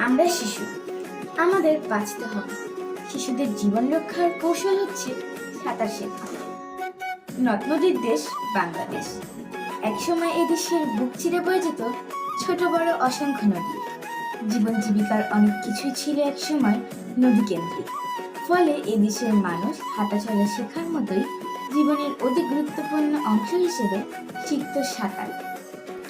আমরা শিশু, আমাদের বাঁচতে হবে। শিশুদের জীবন রক্ষার কৌশল হচ্ছে সাঁতার শেখা। নদ নদীর দেশ বাংলাদেশ। একসময় এদেশের বুক চিরে বয়ে যেত ছোট বড় অসংখ্য নদী। জীবন জীবিকার অনেক কিছুই ছিল একসময় নদী কেন্দ্রিক। ফলে এদেশের মানুষ হাঁটাচলা শেখার মতোই জীবনের অতি গুরুত্বপূর্ণ অংশ হিসেবে শিখত সাঁতার।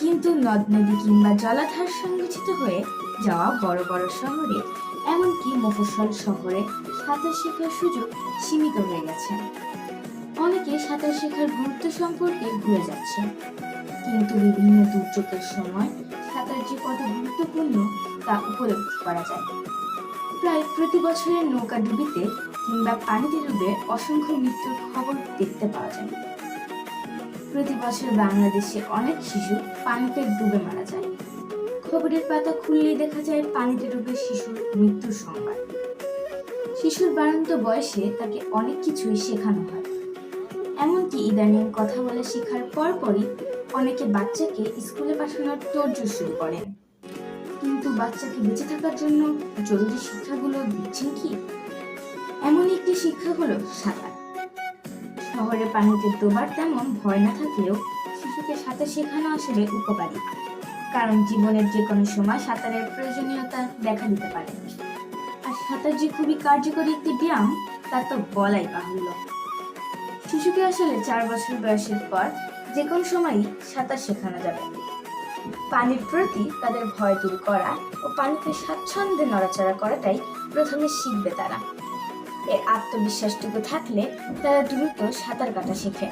কিন্তু নদ নদী কিংবা জলাধার সংগঠিত হয়ে যাওয়া বড় বড় শহরে, এমনকি মফস্বল শহরে সাঁতার শেখার সুযোগ সীমিত হয়ে গেছে। অনেকে সাঁতার শেখার গুরুত্ব সম্পর্কে ভুলে যাচ্ছে। কিন্তু বিভিন্ন দুর্যোগের সময় সাঁতার যে কত গুরুত্বপূর্ণ তা উপলব্ধি করা যায়। প্রায় প্রতি বছরের নৌকা ডুবিতে কিংবা পানিতে ডুবে অসংখ্য মৃত্যুর খবর দেখতে পাওয়া যায়। প্রতি বছর বাংলাদেশে অনেক শিশু পানিতে ডুবে মারা যায়। খবরের পাতা খুললেই দেখা যায় পানিতে ডুবে শিশুর মৃত্যুর সংবাদ। শিশুর বাড়ন্ত বয়সে তাকে অনেক কিছুই শেখানো হয়। এমনকি ইদানিং কথা বলা শেখার পরপরই অনেকে বাচ্চাকে স্কুলে পাঠানোর তোড়জোড় শুরু করেন। কিন্তু বাচ্চাকে বেঁচে থাকার জন্য জরুরি শিক্ষাগুলো দিচ্ছেন কি? এমনই একটি শিক্ষা হলো সাঁতার। শহরে পানিতে ডোবার তেমন ভয় না থাকলেও শিশুকে সাঁতার শেখানো আসলে উপকারী, কারণ জীবনের যে কোনো সময় সাঁতারের প্রয়োজনীয়তা দেখা দিতে পারে। আর সাঁতার যে খুবই কার্যকরী একটি ব্যায়াম তা তো বলাই বাহুল্য। শিশুকে আসলে 4 বছর বয়সের পর যে কোনো সময়ই সাঁতার শেখানো যাবে। পানির প্রতি তাদের ভয় দূর করা ও পানিতে স্বাচ্ছন্দ্যে নড়াচড়া করাটাই প্রথমে শিখবে তারা। এর আত্মবিশ্বাসটুকু থাকলে তারা দ্রুত সাঁতার কাটা শেখে।